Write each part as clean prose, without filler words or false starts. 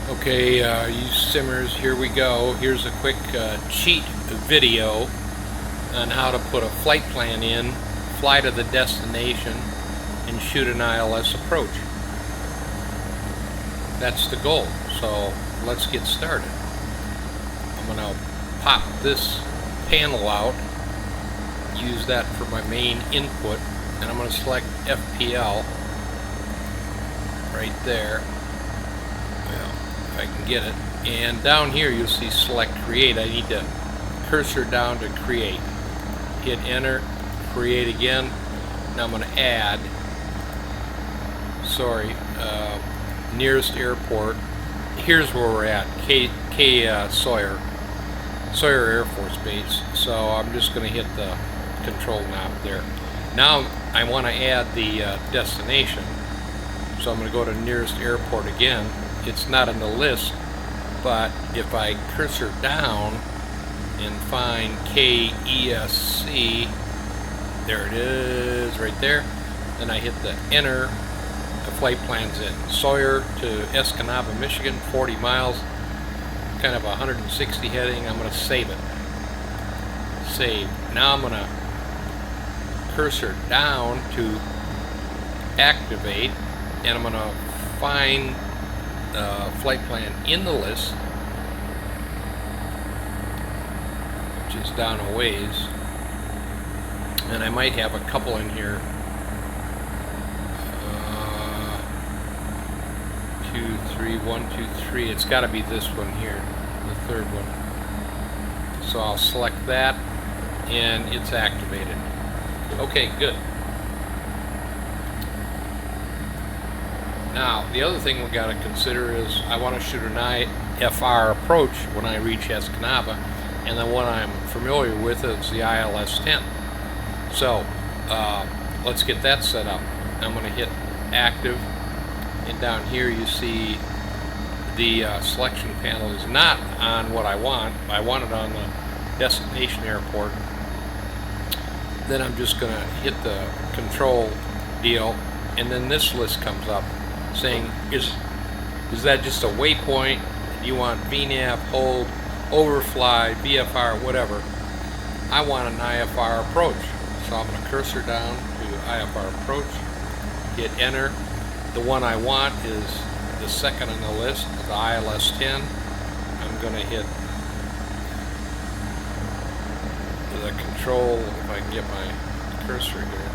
Okay, you simmers, here we go. Here's a quick cheat video on how to put a flight plan in, fly to the destination, and shoot an ILS approach. That's the goal, so let's get started. I'm going to pop this panel out, use that for my main input, and I'm going to select FPL right there. Well, if I can get it. And down here you'll see select create. I need to cursor down to create. Hit enter, create again. Now I'm going to add, nearest airport. Here's where we're at, Sawyer Air Force Base. So I'm just going to hit the control knob there. Now I want to add the destination. So I'm going to go to nearest airport again. It's not in the list, but if I cursor down and find KESC, there it is right there, then I hit the enter, the flight plan's in. Sawyer to Escanaba, Michigan, 40 miles, kind of 160 heading. I'm going to save it. Save. Now I'm going to cursor down to activate, and I'm going to find the flight plan in the list, which is down a ways, and I might have a couple in here. 2, 3, 1, 2, 3. It's got to be this one here, the third one. So I'll select that, and it's activated. Okay, good. Now, the other thing we got to consider is I want to shoot an IFR approach when I reach Escanaba, and the one I'm familiar with is the ILS 10. So, let's get that set up. I'm going to hit active, and down here you see the selection panel is not on what I want. I want it on the destination airport. Then I'm just going to hit the control deal, and then this list comes up saying, is that just a waypoint? Do you want VNAV, hold, overfly, VFR, whatever? I want an IFR approach. So I'm going to cursor down to IFR approach, hit enter. The one I want is the second on the list, the ILS 10. I'm going to hit the control, if I can get my cursor here.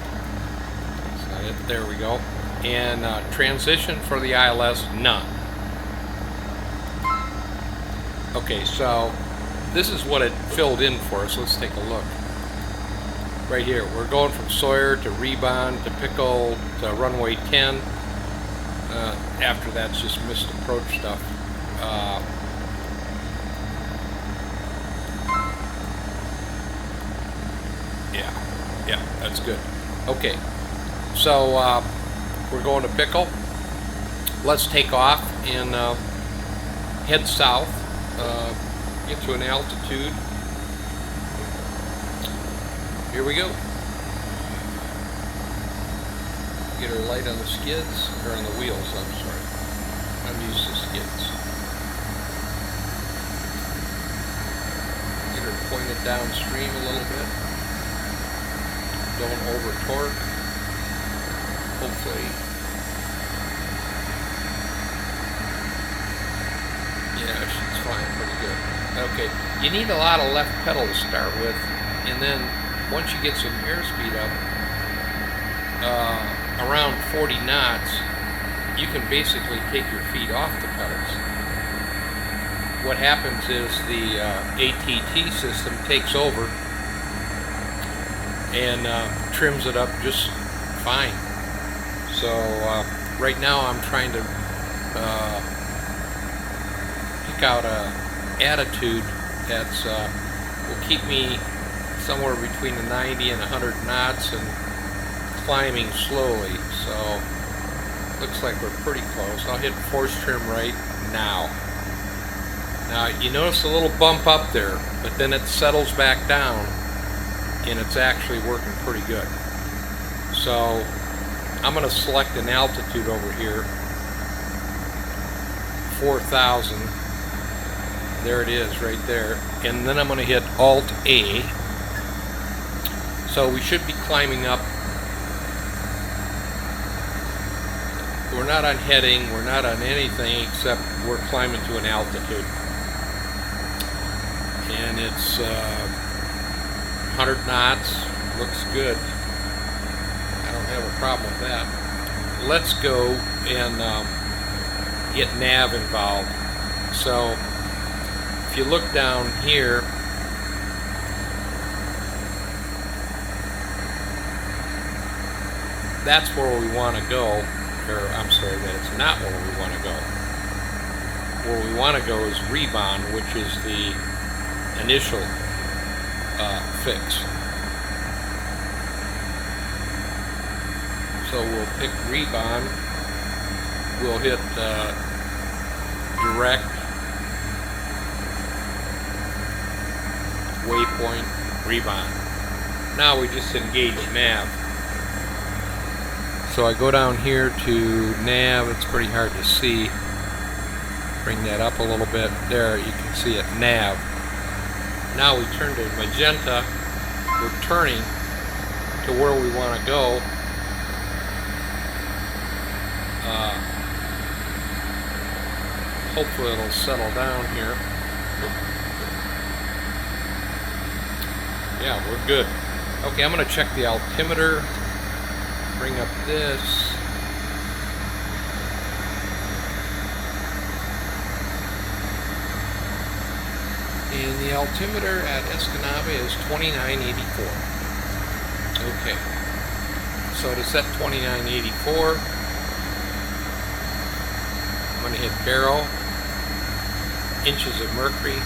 That's not it. There we go. And transition for the ILS, none. Okay, so this is what it filled in for us. Let's take a look. Right here, we're going from Sawyer to Rebond to Pickle to runway 10. After that's just missed approach stuff. Yeah, that's good. Okay, so we're going to Pickle. Let's take off and head south, get to an altitude. Here we go. Get her light on the skids, or on the wheels, I'm sorry. I'm used to skids. Get her pointed downstream a little bit. Don't over torque. Hopefully. Yeah, she's flying pretty good. Okay, you need a lot of left pedal to start with, and then once you get some airspeed up, around 40 knots, you can basically take your feet off the pedals. What happens is the ATT system takes over and trims it up just fine. So right now I'm trying to pick out a attitude that's will keep me somewhere between the 90 and 100 knots and climbing slowly. So looks like we're pretty close. I'll hit force trim right now. Now you notice a little bump up there, but then it settles back down and it's actually working pretty good. So I'm going to select an altitude over here, 4,000. There it is right there. And then I'm going to hit Alt-A. So we should be climbing up. We're not on heading, we're not on anything except we're climbing to an altitude. And it's 100 knots, looks good. I don't have a problem with that. Let's go and get nav involved. So if you look down here, that's where we want to go. Or I'm sorry, that's not where we want to go. Where we want to go is Rebond, which is the initial fix. So we'll pick Rebond. We'll hit direct waypoint Rebond. Now we just engage nav. So I go down here to nav. It's pretty hard to see. Bring that up a little bit. There, you can see it, nav. Now we turn to magenta. We're turning to where we want to go. Hopefully it'll settle down here. Yeah, we're good. Okay, I'm going to check the altimeter. Bring up this. And the altimeter at Escanaba is 2984. Okay. So to set 2984, I'm going to hit barrel, inches of mercury,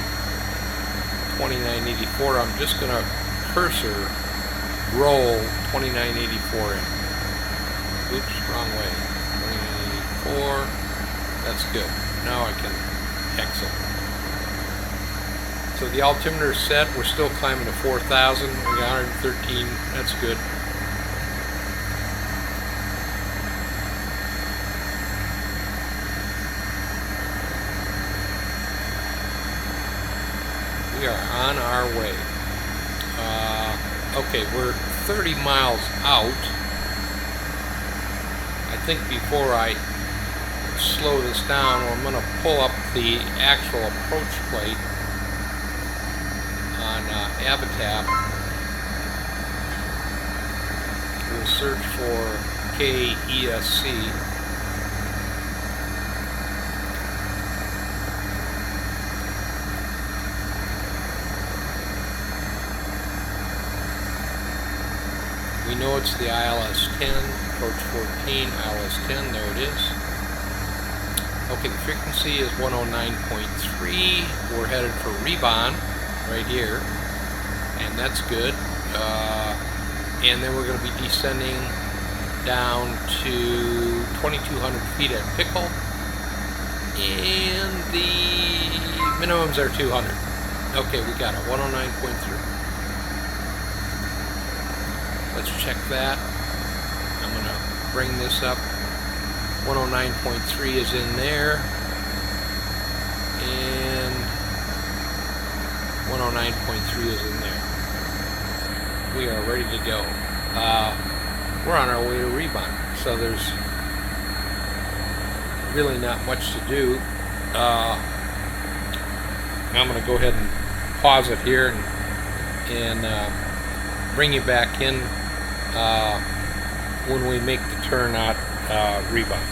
2984. I'm just going to cursor roll 2984 in. Oops, wrong way. 24. That's good. Now I can exit. So the altimeter is set. We're still climbing to 4,000. We got 113. That's good. We are on our way. Okay, we're 30 miles out. I think before I slow this down, I'm going to pull up the actual approach plate on Avatab. We'll search for KESC. We know it's the ILS 10, approach 14, ILS 10, there it is. Okay, the frequency is 109.3. We're headed for Rebond, right here, and that's good. And then we're going to be descending down to 2,200 feet at Pickle, and the minimums are 200. Okay, we got it, 109.3. Let's check that. I'm going to bring this up. 109.3 is in there. And 109.3 is in there. We are ready to go. We're on our way to Rebond. So there's really not much to do. I'm going to go ahead and pause it here and bring you back in when we make the turn at Rebond.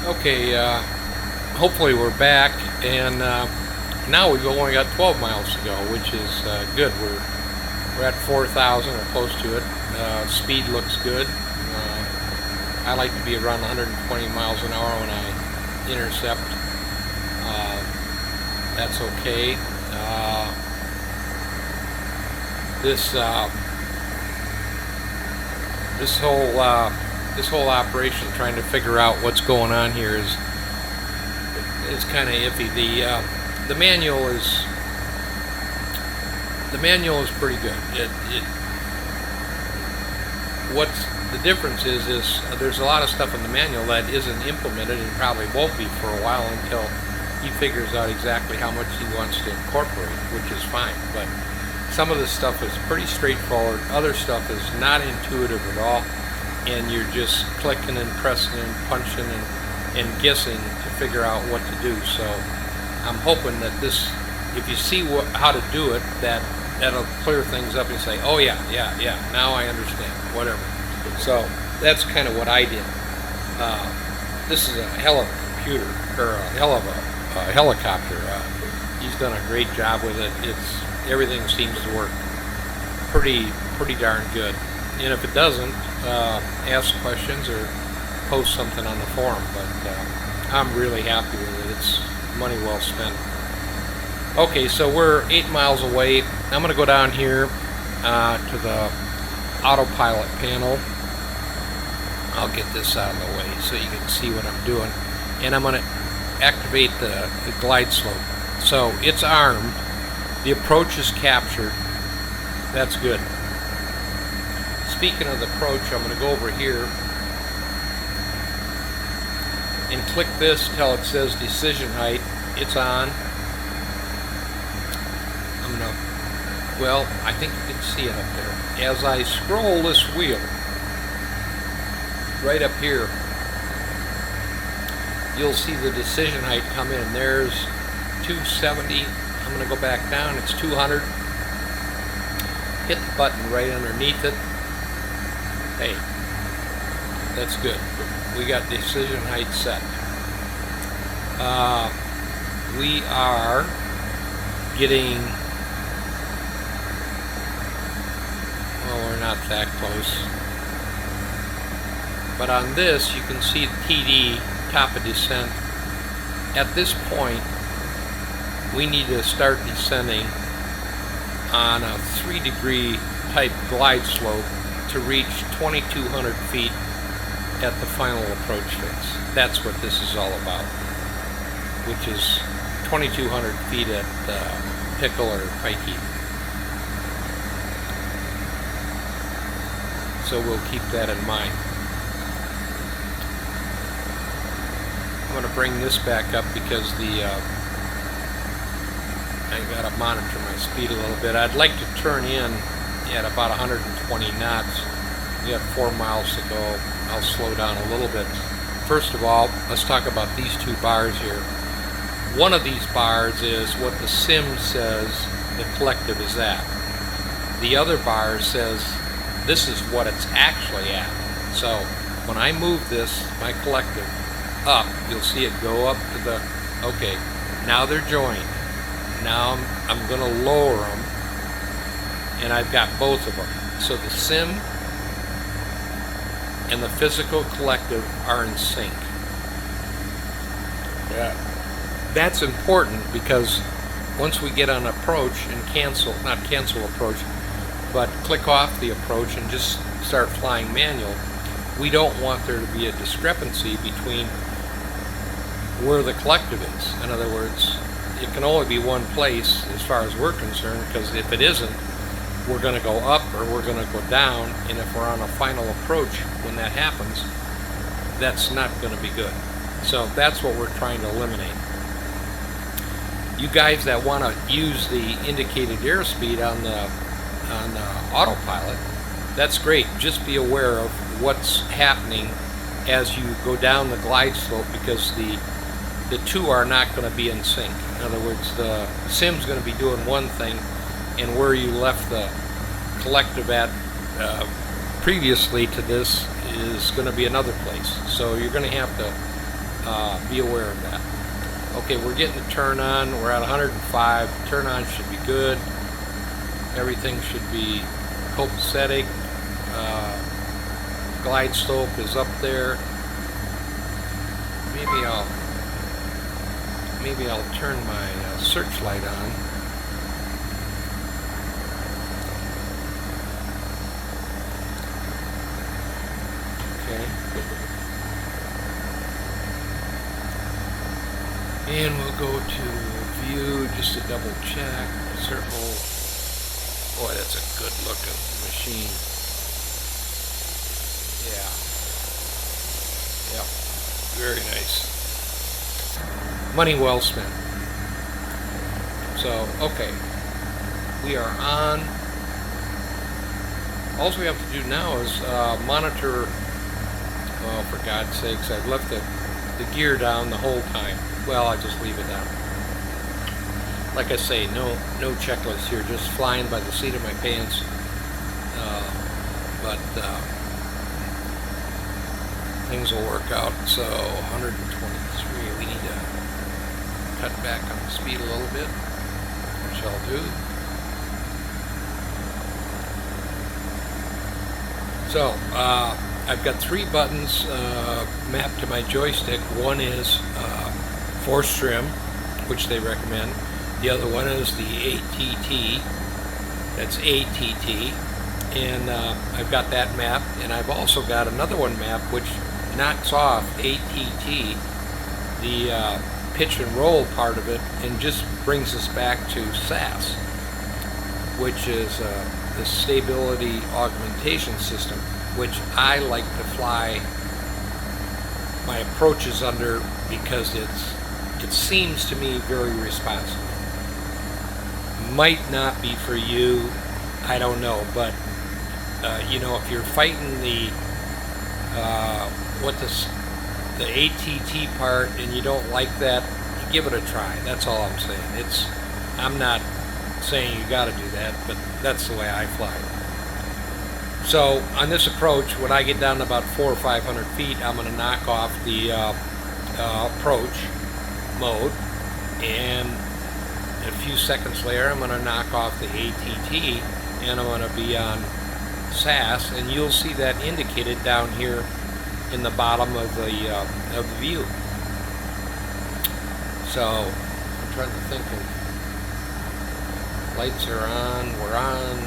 Okay, hopefully we're back, and now we've only got 12 miles to go, which is good. We're at 4,000 or close to it. Speed looks good. I like to be around 120 miles an hour when I intercept. That's okay. This whole operation, trying to figure out what's going on here, is is kind of iffy. The manual is pretty good. What's the difference is there's a lot of stuff in the manual that isn't implemented and probably won't be for a while until he figures out exactly how much he wants to incorporate, which is fine. But some of this stuff is pretty straightforward. Other stuff is not intuitive at all, and you're just clicking and pressing and punching and guessing to figure out what to do. So I'm hoping that this, if you see how to do it, that'll clear things up and say, oh yeah, now I understand, whatever. So that's kind of what I did. This is a hell of a computer, or a hell of a helicopter. He's done a great job with it. Everything seems to work pretty darn good. And if it doesn't, ask questions or post something on the forum. But I'm really happy with it. It's money well spent. Okay, so we're 8 miles away. I'm going to go down here to the autopilot panel. I'll get this out of the way so you can see what I'm doing. And I'm going to activate the glide slope. So it's armed. The approach is captured. That's good. Speaking of the approach, I'm going to go over here and click this till it says decision height. It's on. Well, I think you can see it up there. As I scroll this wheel, right up here, you'll see the decision height come in. There's 270. I'm going to go back down. It's 200. Hit the button right underneath it. Hey, that's good. We got decision height set. We are getting... well, we're not that close. But on this, you can see the TD, top of descent. At this point, we need to start descending on a 3-degree type glide slope to reach 2,200 feet at the final approach fix. That's what this is all about, which is 2,200 feet at Pickle or Pikey. So we'll keep that in mind. I'm going to bring this back up because I got to monitor my speed a little bit. I'd like to turn in at about 120 knots. We got 4 miles to go. I'll slow down a little bit. First of all, let's talk about these two bars here. One of these bars is what the sim says the collective is at. The other bar says this is what it's actually at. So when I move this, my collective, up, you'll see it go up to the, okay, now they're joined. Now I'm going to lower them, and I've got both of them. So the sim and the physical collective are in sync. Yeah. That's important because once we get on approach and not cancel approach, but click off the approach and just start flying manual, we don't want there to be a discrepancy between where the collective is. In other words, it can only be one place as far as we're concerned, because if it isn't, we're going to go up or we're going to go down, and if we're on a final approach when that happens, that's not going to be good. So that's what we're trying to eliminate. You guys that want to use the indicated airspeed on the autopilot, that's great. Just be aware of what's happening as you go down the glide slope, because the two are not going to be in sync. In other words, the sim's going to be doing one thing, and where you left the collective at previously to this is going to be another place. So you're going to have to be aware of that. Okay, we're getting the turn on. We're at 105. Turn on should be good. Everything should be copacetic. Glide slope is up there. Maybe I'll turn my searchlight on. Okay. And we'll go to view just to double check. Circle. Boy, that's a good looking machine. Yeah. Yep. Very nice. Money well spent. So, okay. We are on. All we have to do now is monitor. Oh, for God's sakes, I've left the gear down the whole time. Well, I just leave it down. Like I say, no checklist here, just flying by the seat of my pants. But things will work out. So 123, we need to cut back on the speed a little bit, which I'll do. So I've got 3 buttons mapped to my joystick. One is force trim, which they recommend. The other one is the ATT. That's ATT. And I've got that mapped. And I've also got another one mapped which knocks off ATT, the pitch and roll part of it, and just brings us back to SAS, which is the stability augmentation system, which I like to fly my approaches under because it seems to me very responsive. Might not be for you, I don't know, but you know, if you're fighting the ATT part and you don't like that, give it a try. That's all I'm saying. I'm not saying you got to do that, but that's the way I fly. So on this approach, when I get down to about 400 or 500 feet, I'm going to knock off the approach mode, and a few seconds later I'm going to knock off the ATT, and I'm going to be on SAS, and you'll see that indicated down here in the bottom of the view. So I'm trying to think of, lights are on, we're on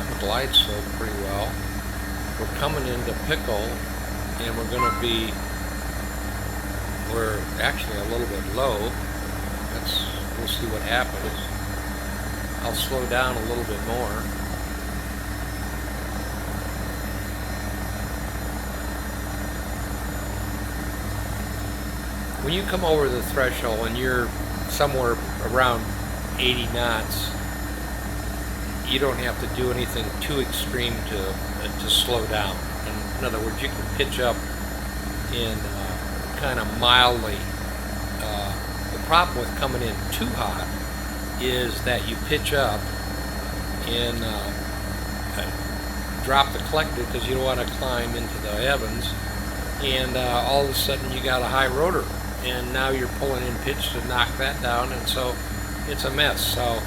the glide slope pretty well. We're coming into pickle, and we're actually a little bit low. We'll see what happens. I'll slow down a little bit more. When you come over the threshold and you're somewhere around 80 knots, you don't have to do anything too extreme to slow down. In other words, you can pitch up in kind of mildly. The problem with coming in too hot is that you pitch up and drop the collector because you don't want to climb into the heavens, and all of a sudden you got a high rotor, and now you're pulling in pitch to knock that down, and so it's a mess. So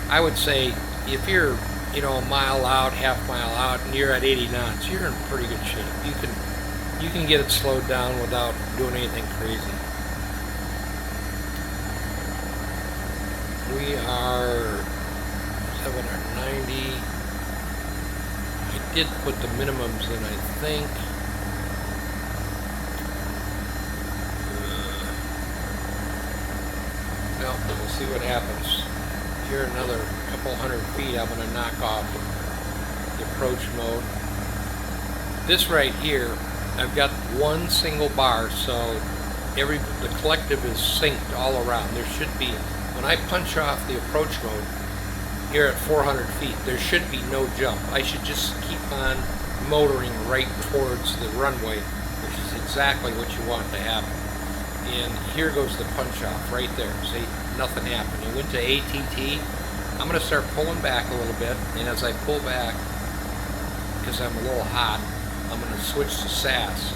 I would say if you're, you know, a mile out, half mile out, and you're at 80 knots, you're in pretty good shape. You can get it slowed down without doing anything crazy. We are 790. I did put the minimums in, I think. Well, we'll see what happens. Here another couple hundred feet, I'm going to knock off the approach mode. This right here, I've got one single bar, so the collective is synced all around. There should be, when I punch off the approach mode here at 400 feet, there should be no jump. I should just keep on motoring right towards the runway, which is exactly what you want to happen. And here goes the punch off right there. See, nothing happened. It went to ATT. I'm going to start pulling back a little bit, and as I pull back, because I'm a little hot, I'm going to switch to SAS.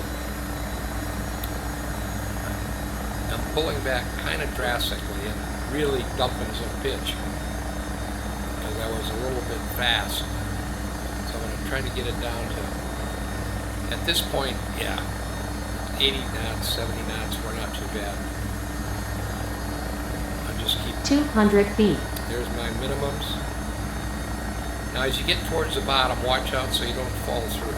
I'm pulling back kind of drastically and really dumping some pitch because I was a little bit fast. So I'm going to try to get it down to, at this point, yeah, 80 knots, 70 knots, we're not too bad. I'll just keep 200 feet. There's my minimums. Now as you get towards the bottom, watch out so you don't fall through.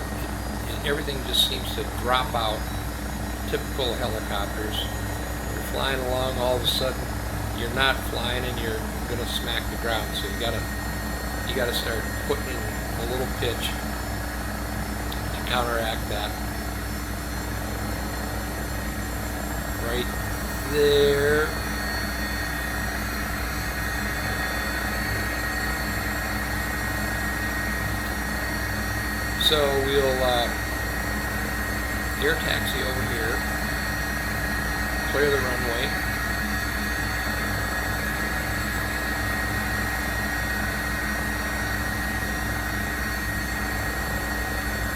Everything just seems to drop out. Typical helicopters. flying along, all of a sudden you're not flying and you're gonna smack the ground. So you gotta start putting in a little pitch to counteract that. Right there. So we'll air taxi over here, clear the runway,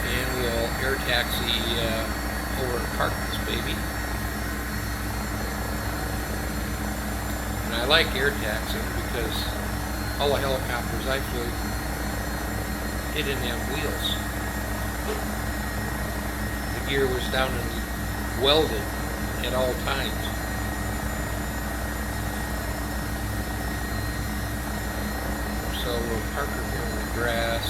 and we'll air taxi over and park this baby. And I like air taxiing because all the helicopters I flew, they didn't have wheels. The gear was down and welded at all times. So we'll park her here in the grass.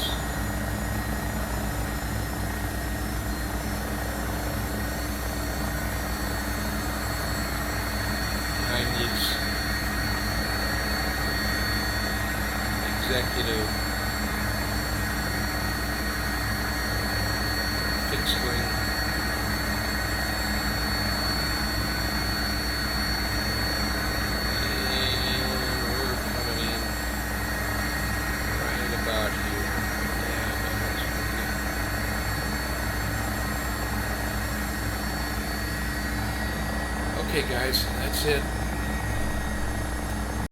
Behind these executive fixed wing. Okay guys, that's it.